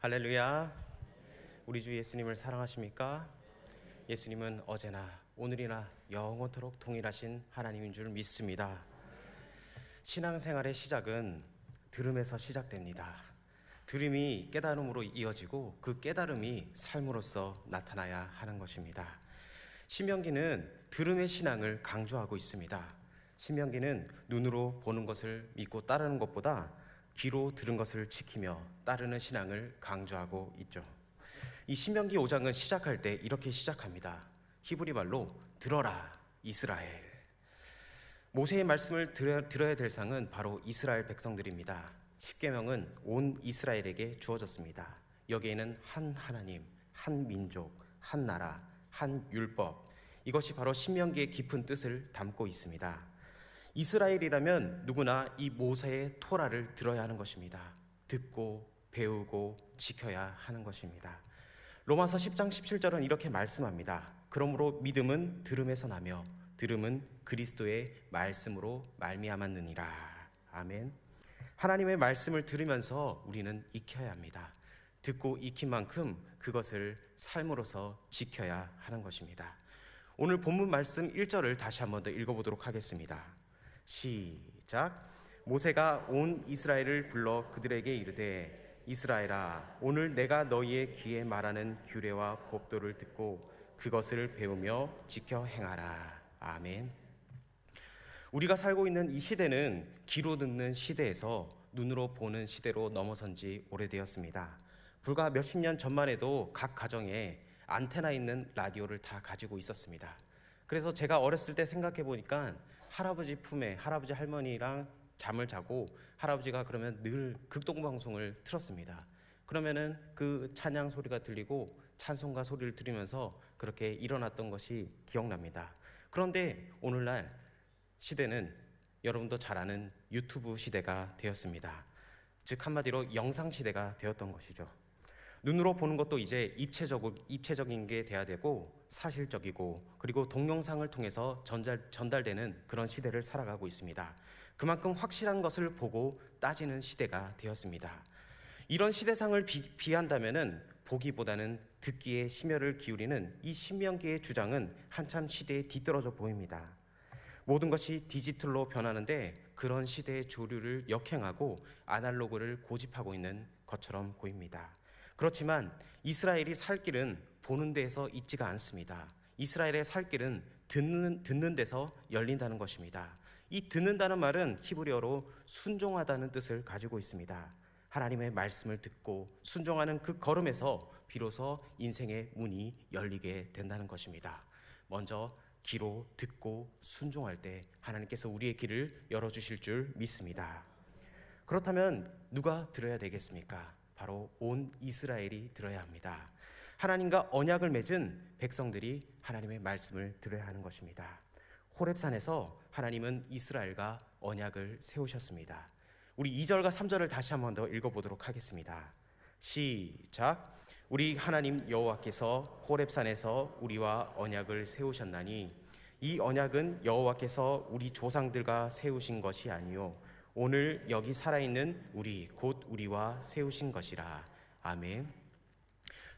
할렐루야. 우리 주 예수님을 사랑하십니까? 예수님은 어제나 오늘이나 영원토록 동일하신 하나님인 줄 믿습니다. 신앙생활의 시작은 들음에서 시작됩니다. 들음이 깨달음으로 이어지고 그 깨달음이 삶으로서 나타나야 하는 것입니다. 신명기는 들음의 신앙을 강조하고 있습니다. 신명기는 눈으로 보는 것을 믿고 따르는 것보다 귀로 들은 것을 지키며 따르는 신앙을 강조하고 있죠. 이 신명기 5장은 시작할 때 이렇게 시작합니다. 히브리 말로 들어라 이스라엘. 모세의 말씀을 들어야 될 상은 바로 이스라엘 백성들입니다. 십계명은 온 이스라엘에게 주어졌습니다. 여기에는 한 하나님, 한 민족, 한 나라, 한 율법, 이것이 바로 신명기의 깊은 뜻을 담고 있습니다. 이스라엘이라면 누구나 이 모세의 토라를 들어야 하는 것입니다. 듣고 배우고 지켜야 하는 것입니다. 로마서 10장 17절은 이렇게 말씀합니다. 그러므로 믿음은 들음에서 나며 들음은 그리스도의 말씀으로 말미암았느니라. 아멘. 하나님의 말씀을 들으면서 우리는 익혀야 합니다. 듣고 익힌 만큼 그것을 삶으로서 지켜야 하는 것입니다. 오늘 본문 말씀 1절을 다시 한 번 더 읽어보도록 하겠습니다. 시작. 모세가 온 이스라엘을 불러 그들에게 이르되 이스라엘아, 오늘 내가 너희의 귀에 말하는 규례와 법도를 듣고 그것을 배우며 지켜 행하라. 아멘. 우리가 살고 있는 이 시대는 귀로 듣는 시대에서 눈으로 보는 시대로 넘어선 지 오래되었습니다. 불과 몇십 년 전만 해도 각 가정에 안테나 있는 라디오를 다 가지고 있었습니다. 그래서 제가 어렸을 때 생각해 보니까 할아버지 품에 할아버지 할머니랑 잠을 자고 할아버지가 그러면 늘 극동방송을 틀었습니다. 그러면은 그 찬양 소리가 들리고 찬송가 소리를 들으면서 그렇게 일어났던 것이 기억납니다. 그런데 오늘날 시대는 여러분도 잘 아는 유튜브 시대가 되었습니다. 즉 한마디로 영상 시대가 되었던 것이죠. 눈으로 보는 것도 이제 입체적인 게 돼야 되고 사실적이고 그리고 동영상을 통해서 전달되는 그런 시대를 살아가고 있습니다. 그만큼 확실한 것을 보고 따지는 시대가 되었습니다. 이런 시대상을 비한다면은 보기보다는 듣기에 심혈을 기울이는 이 신명기의 주장은 한참 시대에 뒤떨어져 보입니다. 모든 것이 디지털로 변하는데 그런 시대의 조류를 역행하고 아날로그를 고집하고 있는 것처럼 보입니다. 그렇지만 이스라엘이 살 길은 보는 데에서 있지가 않습니다. 이스라엘의 살 길은 듣는 데서 열린다는 것입니다. 이 듣는다는 말은 히브리어로 순종하다는 뜻을 가지고 있습니다. 하나님의 말씀을 듣고 순종하는 그 걸음에서 비로소 인생의 문이 열리게 된다는 것입니다. 먼저 귀로 듣고 순종할 때 하나님께서 우리의 길을 열어주실 줄 믿습니다. 그렇다면 누가 들어야 되겠습니까? 바로 온 이스라엘이 들어야 합니다. 하나님과 언약을 맺은 백성들이 하나님의 말씀을 들어야 하는 것입니다. 호렙산에서 하나님은 이스라엘과 언약을 세우셨습니다. 우리 2절과 3절을 다시 한 번 더 읽어보도록 하겠습니다. 시작. 우리 하나님 여호와께서 호렙산에서 우리와 언약을 세우셨나니 이 언약은 여호와께서 우리 조상들과 세우신 것이 아니요 오늘 여기 살아있는 우리 곧 우리와 세우신 것이라. 아멘.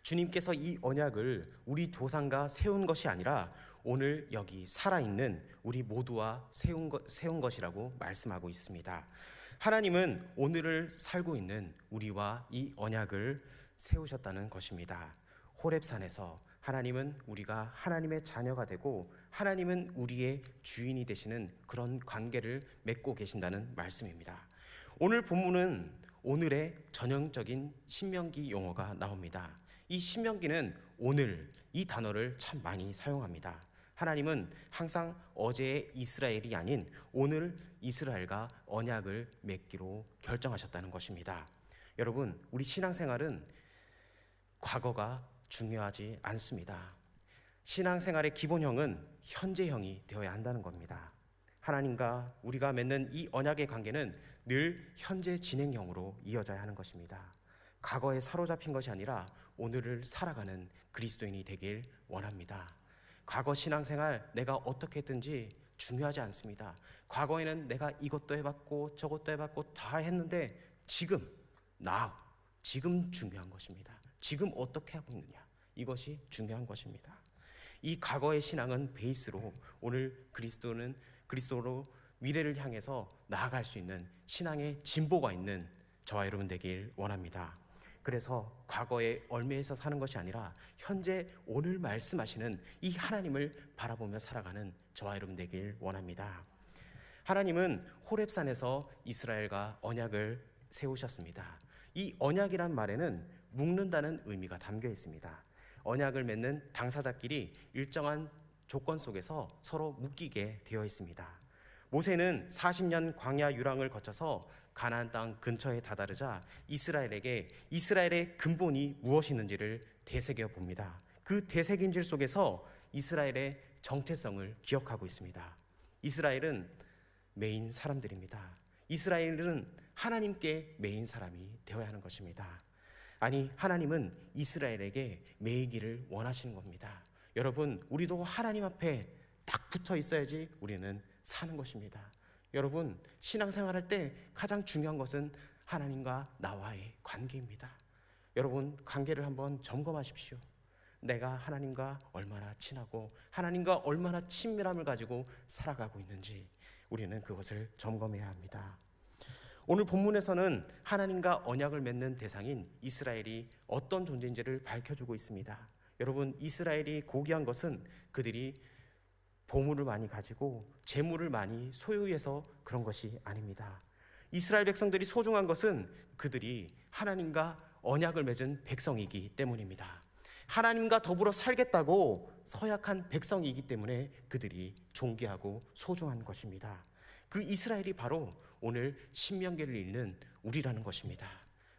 주님께서 이 언약을 우리 조상과 세운 것이 아니라 오늘 여기 살아있는 우리 모두와 세운 것이라고 말씀하고 있습니다. 하나님은 오늘을 살고 있는 우리와 이 언약을 세우셨다는 것입니다. 호렙산에서 하나님은 우리가 하나님의 자녀가 되고 하나님은 우리의 주인이 되시는 그런 관계를 맺고 계신다는 말씀입니다. 오늘 본문은 오늘의 전형적인 신명기 용어가 나옵니다. 이 신명기는 오늘 이 단어를 참 많이 사용합니다. 하나님은 항상 어제의 이스라엘이 아닌 오늘 이스라엘과 언약을 맺기로 결정하셨다는 것입니다. 여러분, 우리 신앙생활은 과거가 중요하지 않습니다. 신앙생활의 기본형은 현재형이 되어야 한다는 겁니다. 하나님과 우리가 맺는 이 언약의 관계는 늘 현재 진행형으로 이어져야 하는 것입니다. 과거에 사로잡힌 것이 아니라 오늘을 살아가는 그리스도인이 되길 원합니다. 과거 신앙생활 내가 어떻게 했든지 중요하지 않습니다. 과거에는 내가 이것도 해봤고 저것도 해봤고 다 했는데 지금 지금 중요한 것입니다. 지금 어떻게 하고 있느냐, 이것이 중요한 것입니다. 이 과거의 신앙은 베이스로 오늘 그리스도로 미래를 향해서 나아갈 수 있는 신앙의 진보가 있는 저와 여러분 되길 원합니다. 그래서 과거에 얽매여서 사는 것이 아니라 현재 오늘 말씀하시는 이 하나님을 바라보며 살아가는 저와 여러분 되길 원합니다. 하나님은 호렙산에서 이스라엘과 언약을 세우셨습니다. 이 언약이란 말에는 묶는다는 의미가 담겨 있습니다. 언약을 맺는 당사자끼리 일정한 조건 속에서 서로 묶이게 되어 있습니다. 모세는 40년 광야 유랑을 거쳐서 가나안 땅 근처에 다다르자 이스라엘에게 이스라엘의 근본이 무엇이는지를 되새겨 봅니다. 그 되새김질 속에서 이스라엘의 정체성을 기억하고 있습니다. 이스라엘은 매인 사람들입니다. 이스라엘은 하나님께 매인 사람이 되어야 하는 것입니다. 아니, 하나님은 이스라엘에게 매이기를 원하시는 겁니다. 여러분, 우리도 하나님 앞에 딱 붙어 있어야지 우리는 사는 것입니다. 여러분, 신앙생활할 때 가장 중요한 것은 하나님과 나와의 관계입니다. 여러분, 관계를 한번 점검하십시오. 내가 하나님과 얼마나 친하고 하나님과 얼마나 친밀함을 가지고 살아가고 있는지 우리는 그것을 점검해야 합니다. 오늘 본문에서는 하나님과 언약을 맺는 대상인 이스라엘이 어떤 존재인지를 밝혀주고 있습니다. 여러분, 이스라엘이 고귀한 것은 그들이 보물을 많이 가지고 재물을 많이 소유해서 그런 것이 아닙니다. 이스라엘 백성들이 소중한 것은 그들이 하나님과 언약을 맺은 백성이기 때문입니다. 하나님과 더불어 살겠다고 서약한 백성이기 때문에 그들이 존귀하고 소중한 것입니다. 그 이스라엘이 바로 오늘 신명기를 읽는 우리라는 것입니다.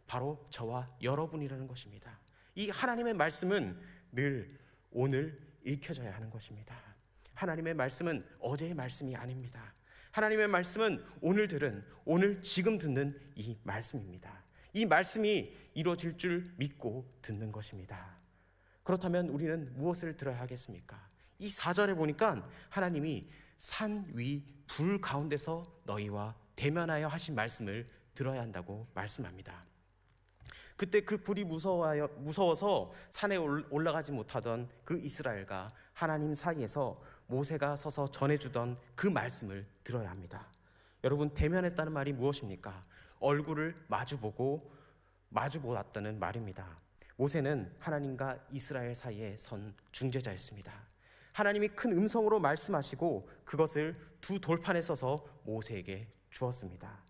바로 저와 여러분이라는 것입니다. 이 하나님의 말씀은 늘 오늘 읽혀져야 하는 것입니다. 하나님의 말씀은 어제의 말씀이 아닙니다. 하나님의 말씀은 오늘 지금 듣는 이 말씀입니다. 이 말씀이 이루어질 줄 믿고 듣는 것입니다. 그렇다면 우리는 무엇을 들어야 하겠습니까? 이 4절에 보니까 하나님이 산 위 불 가운데서 너희와 대면하여 하신 말씀을 들어야 한다고 말씀합니다. 그때 그 불이 무서워서 산에 올라가지 못하던 그 이스라엘과 하나님 사이에서 모세가 서서 전해주던 그 말씀을 들어야 합니다. 여러분, 대면했다는 말이 무엇입니까? 얼굴을 마주보았다는 말입니다. 모세는 하나님과 이스라엘 사이에 선 중재자였습니다. 하나님이 큰 음성으로 말씀하시고 그것을 두 돌판에 써서 모세에게 주었습니다.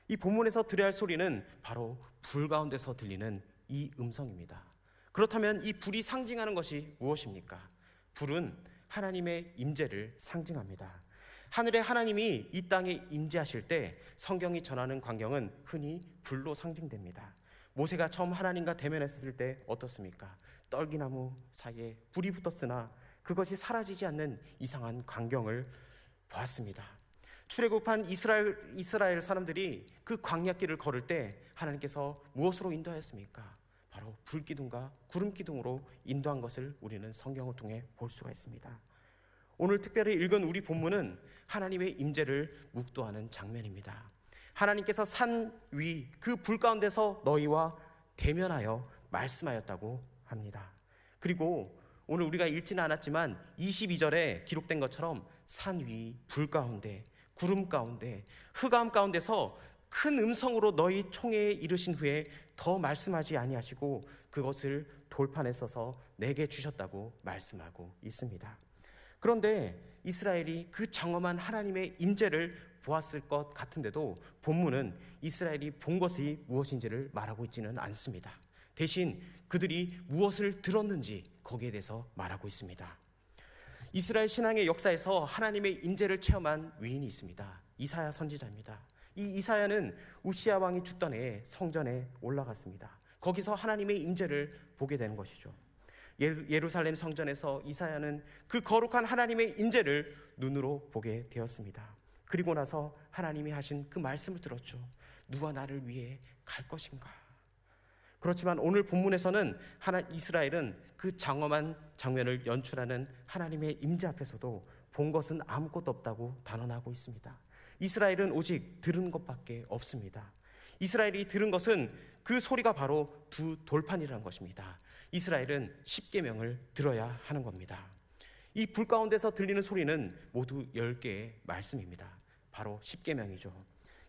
이 본문에서 들어야 할 소리는 바로 불 가운데서 들리는 이 음성입니다. 그렇다면 이 불이 상징하는 것이 무엇입니까? 불은 하나님의 임재를 상징합니다. 하늘의 하나님이 이 땅에 임재하실 때 성경이 전하는 광경은 흔히 불로 상징됩니다. 모세가 처음 하나님과 대면했을 때 어떻습니까? 떨기나무 사이에 불이 붙었으나 그것이 사라지지 않는 이상한 광경을 보았습니다. 출애굽한 이스라엘 사람들이 그 광야길을 걸을 때 하나님께서 무엇으로 인도하였습니까? 바로 불기둥과 구름기둥으로 인도한 것을 우리는 성경을 통해 볼 수가 있습니다. 오늘 특별히 읽은 우리 본문은 하나님의 임재를 묵도하는 장면입니다. 하나님께서 산 위 그 불 가운데서 너희와 대면하여 말씀하였다고 합니다. 그리고 오늘 우리가 읽지는 않았지만 22절에 기록된 것처럼 산 위 불 가운데 구름 가운데 흑암 가운데서 큰 음성으로 너희 총회에 이르신 후에 더 말씀하지 아니하시고 그것을 돌판에 써서 내게 주셨다고 말씀하고 있습니다. 그런데 이스라엘이 그 장엄한 하나님의 임재를 보았을 것 같은데도 본문은 이스라엘이 본 것이 무엇인지를 말하고 있지는 않습니다. 대신 그들이 무엇을 들었는지 거기에 대해서 말하고 있습니다. 이스라엘 신앙의 역사에서 하나님의 임재를 체험한 위인이 있습니다. 이사야 선지자입니다. 이 이사야는 우시야 왕이 죽던 해에 성전에 올라갔습니다. 거기서 하나님의 임재를 보게 되는 것이죠. 예루살렘 성전에서 이사야는 그 거룩한 하나님의 임재를 눈으로 보게 되었습니다. 그리고 나서 하나님이 하신 그 말씀을 들었죠. 누가 나를 위해 갈 것인가? 그렇지만 오늘 본문에서는 이스라엘은 그 장엄한 장면을 연출하는 하나님의 임재 앞에서도 본 것은 아무것도 없다고 단언하고 있습니다. 이스라엘은 오직 들은 것밖에 없습니다. 이스라엘이 들은 것은 그 소리가 바로 두 돌판이라는 것입니다. 이스라엘은 십계명을 들어야 하는 겁니다. 이 불 가운데서 들리는 소리는 모두 10개의 말씀입니다. 바로 십계명이죠.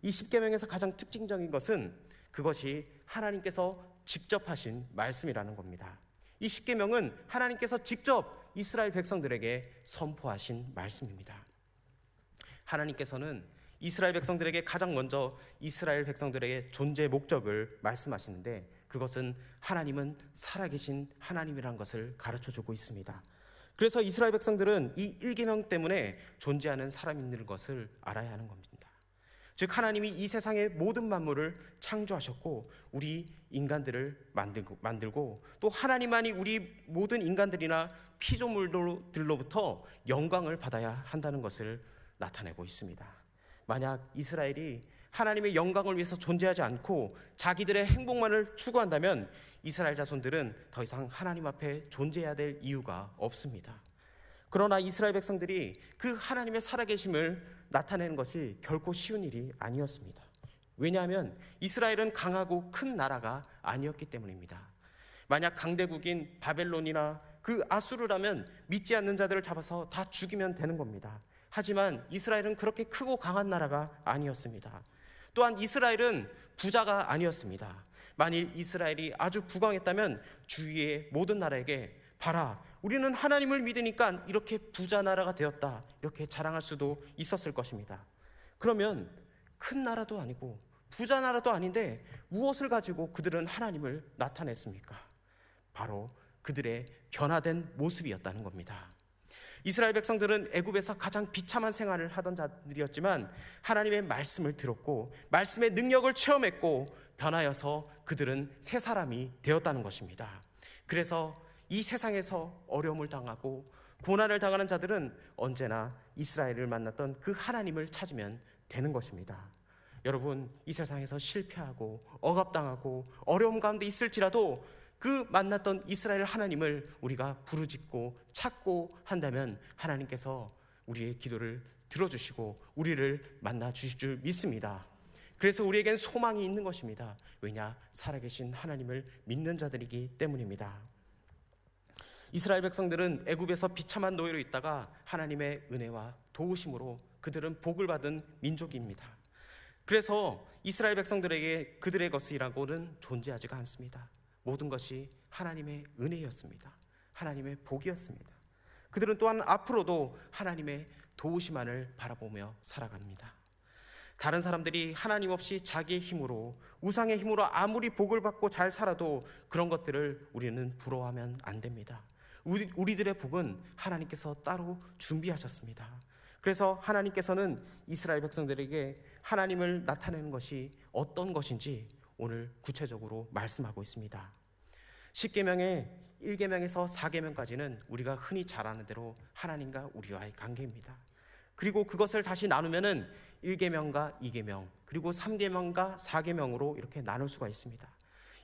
이 십계명에서 가장 특징적인 것은 그것이 하나님께서 직접 하신 말씀이라는 겁니다. 이 십계명은 하나님께서 직접 이스라엘 백성들에게 선포하신 말씀입니다. 하나님께서는 이스라엘 백성들에게 가장 먼저 이스라엘 백성들에게 존재 목적을 말씀하시는데, 그것은 하나님은 살아계신 하나님이라는 것을 가르쳐주고 있습니다. 그래서 이스라엘 백성들은 이 1계명 때문에 존재하는 사람이 있는 것을 알아야 하는 겁니다. 즉, 하나님이 이 세상의 모든 만물을 창조하셨고 우리 인간들을 만들고 또 하나님만이 우리 모든 인간들이나 피조물들로부터 영광을 받아야 한다는 것을 나타내고 있습니다. 만약 이스라엘이 하나님의 영광을 위해서 존재하지 않고 자기들의 행복만을 추구한다면 이스라엘 자손들은 더 이상 하나님 앞에 존재해야 될 이유가 없습니다. 그러나 이스라엘 백성들이 그 하나님의 살아계심을 나타내는 것이 결코 쉬운 일이 아니었습니다. 왜냐하면 이스라엘은 강하고 큰 나라가 아니었기 때문입니다. 만약 강대국인 바벨론이나 그 아수르라면 믿지 않는 자들을 잡아서 다 죽이면 되는 겁니다. 하지만 이스라엘은 그렇게 크고 강한 나라가 아니었습니다. 또한 이스라엘은 부자가 아니었습니다. 만일 이스라엘이 아주 부강했다면 주위의 모든 나라에게 봐라, 우리는 하나님을 믿으니까 이렇게 부자 나라가 되었다, 이렇게 자랑할 수도 있었을 것입니다. 그러면 큰 나라도 아니고 부자 나라도 아닌데 무엇을 가지고 그들은 하나님을 나타냈습니까? 바로 그들의 변화된 모습이었다는 겁니다. 이스라엘 백성들은 애굽에서 가장 비참한 생활을 하던 자들이었지만 하나님의 말씀을 들었고 말씀의 능력을 체험했고 변하여서 그들은 새 사람이 되었다는 것입니다. 그래서 이 세상에서 어려움을 당하고 고난을 당하는 자들은 언제나 이스라엘을 만났던 그 하나님을 찾으면 되는 것입니다. 여러분, 이 세상에서 실패하고 억압당하고 어려움 가운데 있을지라도 그 만났던 이스라엘 하나님을 우리가 부르짖고 찾고 한다면 하나님께서 우리의 기도를 들어주시고 우리를 만나 주실 줄 믿습니다. 그래서 우리에겐 소망이 있는 것입니다. 왜냐? 살아계신 하나님을 믿는 자들이기 때문입니다. 이스라엘 백성들은 애굽에서 비참한 노예로 있다가 하나님의 은혜와 도우심으로 그들은 복을 받은 민족입니다. 그래서 이스라엘 백성들에게 그들의 것이라고는 존재하지가 않습니다. 모든 것이 하나님의 은혜였습니다. 하나님의 복이었습니다. 그들은 또한 앞으로도 하나님의 도우심만을 바라보며 살아갑니다. 다른 사람들이 하나님 없이 자기의 힘으로, 우상의 힘으로 아무리 복을 받고 잘 살아도 그런 것들을 우리는 부러워하면 안 됩니다. 우리들의 복은 하나님께서 따로 준비하셨습니다. 그래서 하나님께서는 이스라엘 백성들에게 하나님을 나타내는 것이 어떤 것인지 오늘 구체적으로 말씀하고 있습니다. 10계명의 1계명에서 4계명까지는 우리가 흔히 잘 아는 대로 하나님과 우리와의 관계입니다. 그리고 그것을 다시 나누면은 1계명과 2계명, 그리고 3계명과 4계명으로 이렇게 나눌 수가 있습니다.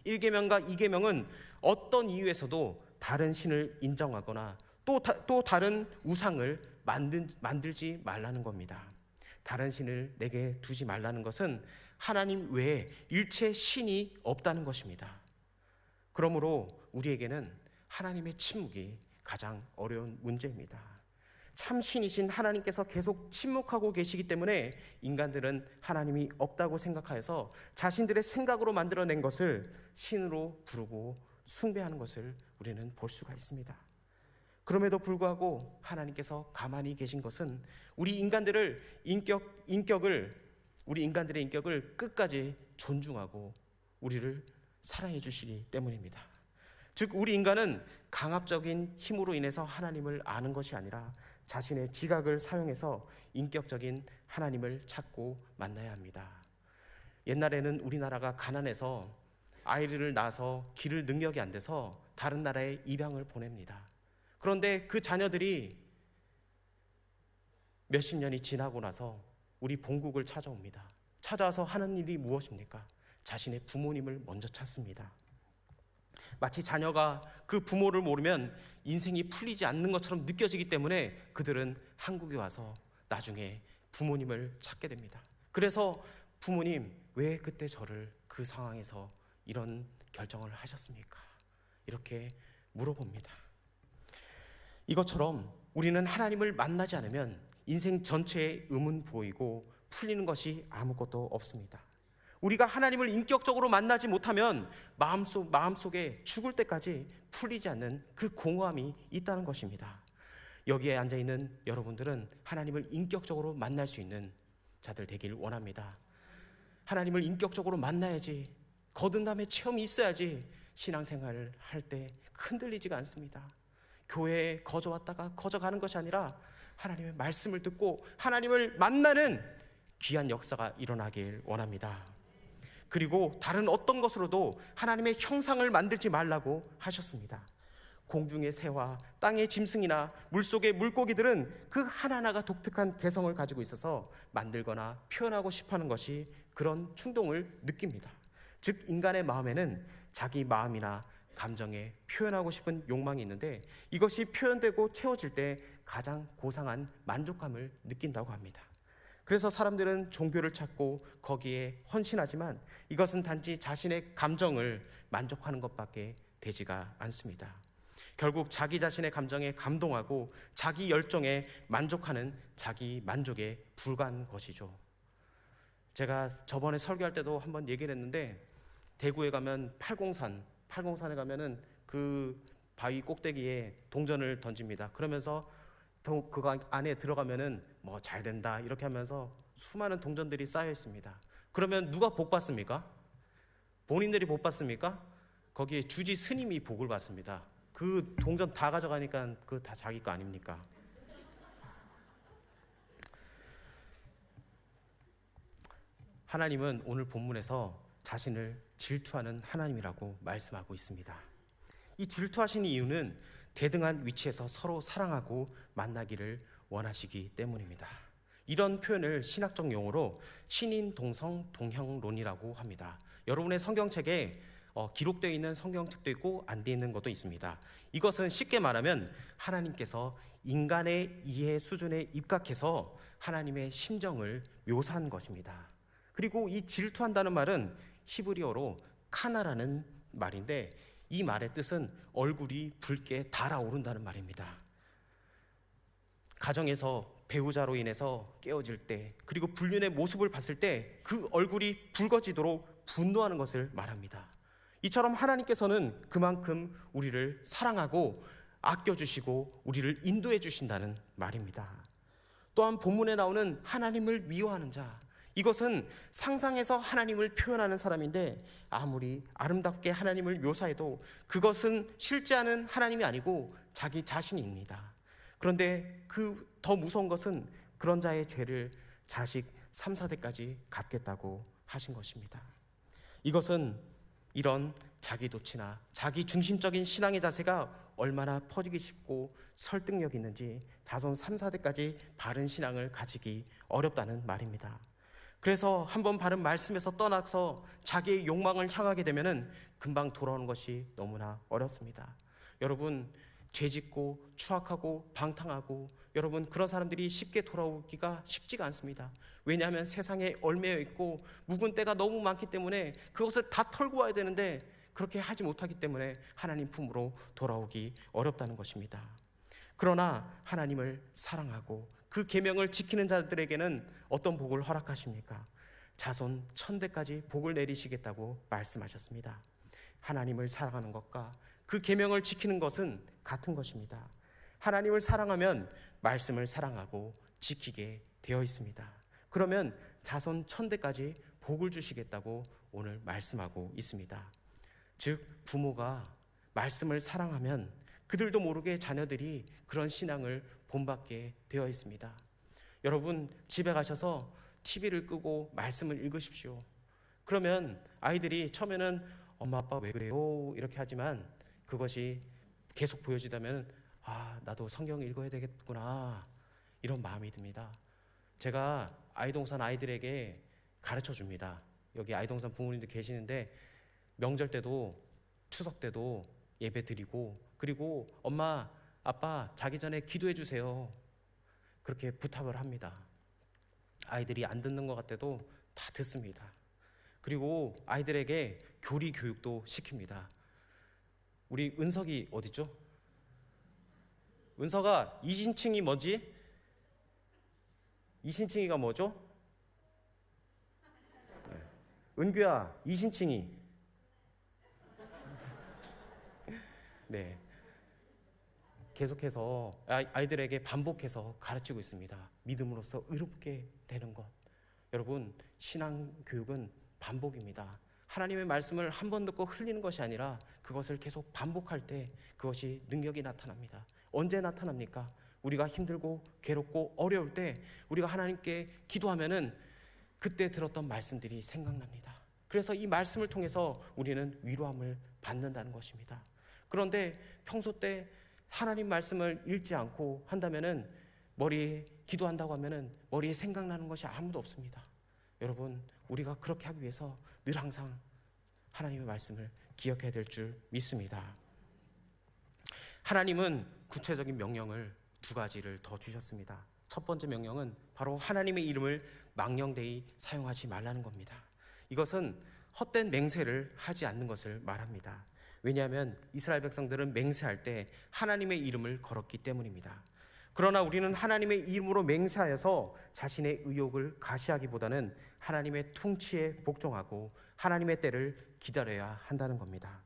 1계명과 2계명은 어떤 이유에서도 다른 신을 인정하거나 또 다른 우상을 만들지 말라는 겁니다. 다른 신을 내게 두지 말라는 것은 하나님 외에 일체 신이 없다는 것입니다. 그러므로 우리에게는 하나님의 침묵이 가장 어려운 문제입니다. 참 신이신 하나님께서 계속 침묵하고 계시기 때문에 인간들은 하나님이 없다고 생각하여서 자신들의 생각으로 만들어낸 것을 신으로 부르고 숭배하는 것을 우리는 볼 수가 있습니다. 그럼에도 불구하고 하나님께서 가만히 계신 것은 우리 인간들의 인격을 끝까지 존중하고 우리를 사랑해 주시기 때문입니다. 즉, 우리 인간은 강압적인 힘으로 인해서 하나님을 아는 것이 아니라 자신의 지각을 사용해서 인격적인 하나님을 찾고 만나야 합니다. 옛날에는 우리나라가 가난해서 아이를 낳아서 기를 능력이 안 돼서 다른 나라에 입양을 보냅니다. 그런데 그 자녀들이 몇십 년이 지나고 나서 우리 본국을 찾아옵니다. 찾아와서 하는 일이 무엇입니까? 자신의 부모님을 먼저 찾습니다. 마치 자녀가 그 부모를 모르면 인생이 풀리지 않는 것처럼 느껴지기 때문에 그들은 한국에 와서 나중에 부모님을 찾게 됩니다. 그래서 부모님, 왜 그때 저를 그 상황에서 이런 결정을 하셨습니까? 이렇게 물어봅니다. 이것처럼 우리는 하나님을 만나지 않으면 인생 전체에 의문부호이고 풀리는 것이 아무것도 없습니다. 우리가 하나님을 인격적으로 만나지 못하면 마음속에 죽을 때까지 풀리지 않는 그 공허함이 있다는 것입니다. 여기에 앉아있는 여러분들은 하나님을 인격적으로 만날 수 있는 자들 되길 원합니다. 하나님을 인격적으로 만나야지, 거듭 남의 체험이 있어야지 신앙생활을 할 때 흔들리지가 않습니다. 교회에 거저 왔다가 거저 가는 것이 아니라 하나님의 말씀을 듣고 하나님을 만나는 귀한 역사가 일어나길 원합니다. 그리고 다른 어떤 것으로도 하나님의 형상을 만들지 말라고 하셨습니다. 공중의 새와 땅의 짐승이나 물속의 물고기들은 그 하나하나가 독특한 개성을 가지고 있어서 만들거나 표현하고 싶어하는 것이 그런 충동을 느낍니다. 즉 인간의 마음에는 자기 마음이나 감정에 표현하고 싶은 욕망이 있는데 이것이 표현되고 채워질 때 가장 고상한 만족감을 느낀다고 합니다. 그래서 사람들은 종교를 찾고 거기에 헌신하지만 이것은 단지 자신의 감정을 만족하는 것밖에 되지가 않습니다. 결국 자기 자신의 감정에 감동하고 자기 열정에 만족하는 자기 만족에 불과한 것이죠. 제가 저번에 설교할 때도 한번 얘기를 했는데 대구에 가면 팔공산에 가면은 그 바위 꼭대기에 동전을 던집니다. 그러면서 그 안에 들어가면은 뭐 잘 된다 이렇게 하면서 수많은 동전들이 쌓여 있습니다. 그러면 누가 복 받습니까? 본인들이 복 받습니까? 거기에 주지 스님이 복을 받습니다. 그 동전 다 가져가니까 그 다 자기 거 아닙니까? 하나님은 오늘 본문에서 자신을 질투하는 하나님이라고 말씀하고 있습니다. 이 질투하시는 이유는 대등한 위치에서 서로 사랑하고 만나기를 원하시기 때문입니다. 이런 표현을 신학적 용어로 신인동성 동형론이라고 합니다. 여러분의 성경책에 기록되어 있는 성경책도 있고 안 되어 있는 것도 있습니다. 이것은 쉽게 말하면 하나님께서 인간의 이해 수준에 입각해서 하나님의 심정을 묘사한 것입니다. 그리고 이 질투한다는 말은 히브리어로 카나라는 말인데 이 말의 뜻은 얼굴이 붉게 달아오른다는 말입니다. 가정에서 배우자로 인해서 깨어질 때 그리고 불륜의 모습을 봤을 때 그 얼굴이 붉어지도록 분노하는 것을 말합니다. 이처럼 하나님께서는 그만큼 우리를 사랑하고 아껴주시고 우리를 인도해 주신다는 말입니다. 또한 본문에 나오는 하나님을 미워하는 자, 이것은 상상해서 하나님을 표현하는 사람인데 아무리 아름답게 하나님을 묘사해도 그것은 실제하는 하나님이 아니고 자기 자신입니다. 그런데 그 더 무서운 것은 그런 자의 죄를 자식 3, 4대까지 갚겠다고 하신 것입니다. 이것은 이런 자기도취나 자기 중심적인 신앙의 자세가 얼마나 퍼지기 쉽고 설득력 있는지 자손 3, 4대까지 바른 신앙을 가지기 어렵다는 말입니다. 그래서 한번 바른 말씀에서 떠나서 자기의 욕망을 향하게 되면은 금방 돌아오는 것이 너무나 어렵습니다. 여러분, 죄짓고 추악하고 방탕하고 여러분 그런 사람들이 쉽게 돌아오기가 쉽지가 않습니다. 왜냐하면 세상에 얽매여 있고 묵은 때가 너무 많기 때문에 그것을 다 털고 와야 되는데 그렇게 하지 못하기 때문에 하나님 품으로 돌아오기 어렵다는 것입니다. 그러나 하나님을 사랑하고 그 계명을 지키는 자들에게는 어떤 복을 허락하십니까? 자손 1000대까지 복을 내리시겠다고 말씀하셨습니다. 하나님을 사랑하는 것과 그 계명을 지키는 것은 같은 것입니다. 하나님을 사랑하면 말씀을 사랑하고 지키게 되어 있습니다. 그러면 자손 1000대까지 복을 주시겠다고 오늘 말씀하고 있습니다. 즉 부모가 말씀을 사랑하면 그들도 모르게 자녀들이 그런 신앙을 본받게 되어 있습니다. 여러분 집에 가셔서 TV를 끄고 말씀을 읽으십시오. 그러면 아이들이 처음에는 엄마 아빠 왜 그래요? 이렇게 하지만 그것이 계속 보여지다면 나도 성경 읽어야 되겠구나 이런 마음이 듭니다. 제가 아이동산 아이들에게 가르쳐 줍니다. 여기 아이동산 부모님들 계시는데 명절 때도 추석 때도 예배 드리고 그리고 엄마 아빠 자기 전에 기도해 주세요. 그렇게 부탁을 합니다. 아이들이 안 듣는 것 같아도 다 듣습니다. 그리고 아이들에게 교리 교육도 시킵니다. 우리 은석이 어딨죠? 은서가 이신칭이 뭐지? 이신칭이가 뭐죠? 은규야, 이신칭이. 네. 계속해서 아이들에게 반복해서 가르치고 있습니다. 믿음으로써 의롭게 되는 것. 여러분, 신앙 교육은 반복입니다. 하나님의 말씀을 한 번 듣고 흘리는 것이 아니라 그것을 계속 반복할 때 그것이 능력이 나타납니다. 언제 나타납니까? 우리가 힘들고 괴롭고 어려울 때 우리가 하나님께 기도하면은 그때 들었던 말씀들이 생각납니다. 그래서 이 말씀을 통해서 우리는 위로함을 받는다는 것입니다. 그런데 평소 때 하나님 말씀을 읽지 않고 한다면은 머리에 기도한다고 하면은 머리에 생각나는 것이 아무도 없습니다. 여러분, 우리가 그렇게 하기 위해서 늘 항상 하나님의 말씀을 기억해야 될 줄 믿습니다. 하나님은 구체적인 명령을 두 가지를 더 주셨습니다. 첫 번째 명령은 바로 하나님의 이름을 망령되이 사용하지 말라는 겁니다. 이것은 헛된 맹세를 하지 않는 것을 말합니다. 왜냐하면 이스라엘 백성들은 맹세할 때 하나님의 이름을 걸었기 때문입니다. 그러나 우리는 하나님의 이름으로 맹세하여서 자신의 의욕을 가시하기보다는 하나님의 통치에 복종하고 하나님의 때를 기다려야 한다는 겁니다.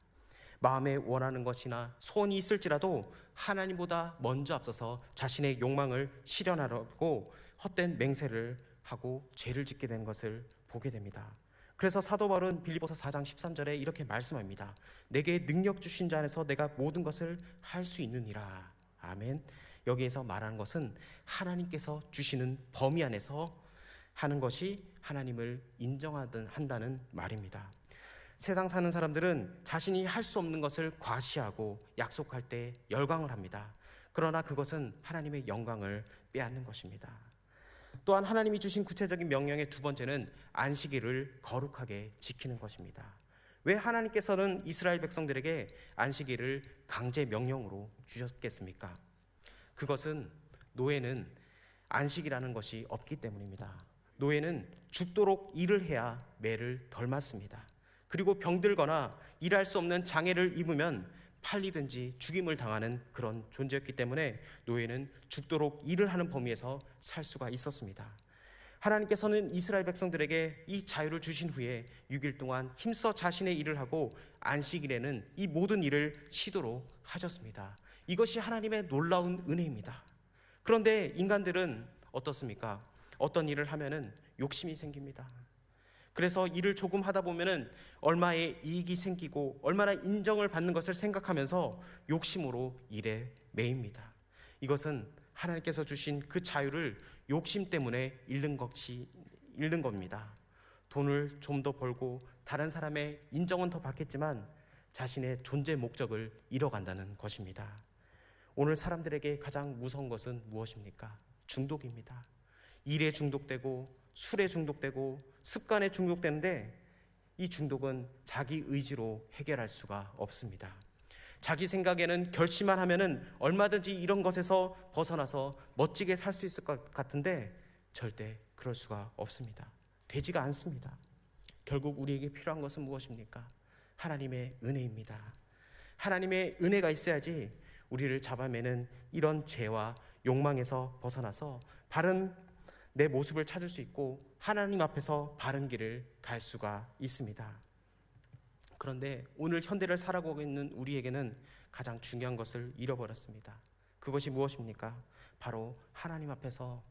마음에 원하는 것이나 소원이 있을지라도 하나님보다 먼저 앞서서 자신의 욕망을 실현하려고 헛된 맹세를 하고 죄를 짓게 된 것을 보게 됩니다. 그래서 사도 바울은 빌립보서 4장 13절에 이렇게 말씀합니다. 내게 능력 주신 자 안에서 내가 모든 것을 할 수 있느니라. 아멘. 여기에서 말하는 것은 하나님께서 주시는 범위 안에서 하는 것이 하나님을 인정한다는 말입니다. 세상 사는 사람들은 자신이 할 수 없는 것을 과시하고 약속할 때 열광을 합니다. 그러나 그것은 하나님의 영광을 빼앗는 것입니다. 또한 하나님이 주신 구체적인 명령의 두 번째는 안식일을 거룩하게 지키는 것입니다. 왜 하나님께서는 이스라엘 백성들에게 안식일을 강제 명령으로 주셨겠습니까? 그것은 노예는 안식이라는 것이 없기 때문입니다. 노예는 죽도록 일을 해야 매를 덜 맞습니다. 그리고 병들거나 일할 수 없는 장애를 입으면 팔리든지 죽임을 당하는 그런 존재였기 때문에 노예는 죽도록 일을 하는 범위에서 살 수가 있었습니다. 하나님께서는 이스라엘 백성들에게 이 자유를 주신 후에 6일 동안 힘써 자신의 일을 하고 안식일에는 이 모든 일을 쉬도록 하셨습니다. 이것이 하나님의 놀라운 은혜입니다. 그런데 인간들은 어떻습니까? 어떤 일을 하면은 욕심이 생깁니다. 그래서 일을 조금 하다 보면은 얼마의 이익이 생기고 얼마나 인정을 받는 것을 생각하면서 욕심으로 일에 매입니다. 이것은 하나님께서 주신 그 자유를 욕심 때문에 잃는 겁니다. 돈을 좀 더 벌고 다른 사람의 인정은 더 받겠지만 자신의 존재 목적을 잃어간다는 것입니다. 오늘 사람들에게 가장 무서운 것은 무엇입니까? 중독입니다. 일에 중독되고 술에 중독되고 습관에 중독되는데 이 중독은 자기 의지로 해결할 수가 없습니다. 자기 생각에는 결심만 하면은 얼마든지 이런 것에서 벗어나서 멋지게 살 수 있을 것 같은데 절대 그럴 수가 없습니다. 되지가 않습니다. 결국 우리에게 필요한 것은 무엇입니까? 하나님의 은혜입니다. 하나님의 은혜가 있어야지 우리를 잡아매는 이런 죄와 욕망에서 벗어나서 바른 내 모습을 찾을 수 있고 하나님 앞에서 바른 길을 갈 수가 있습니다. 그런데 오늘 현대를 살아가고 있는 우리에게는 가장 중요한 것을 잃어버렸습니다. 그것이 무엇입니까? 바로 하나님 앞에서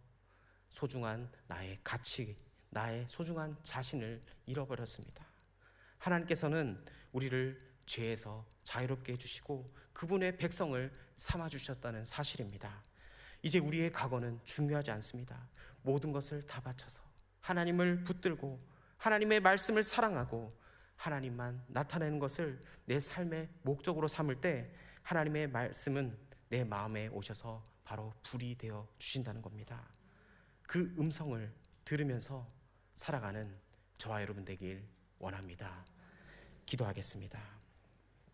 소중한 나의 가치, 나의 소중한 자신을 잃어버렸습니다. 하나님께서는 우리를 죄에서 자유롭게 해주시고 그분의 백성을 삼아주셨다는 사실입니다. 이제 우리의 각오는 중요하지 않습니다. 모든 것을 다 바쳐서 하나님을 붙들고 하나님의 말씀을 사랑하고 하나님만 나타내는 것을 내 삶의 목적으로 삼을 때 하나님의 말씀은 내 마음에 오셔서 바로 불이 되어 주신다는 겁니다. 그 음성을 들으면서 살아가는 저와 여러분 되길 원합니다. 기도하겠습니다.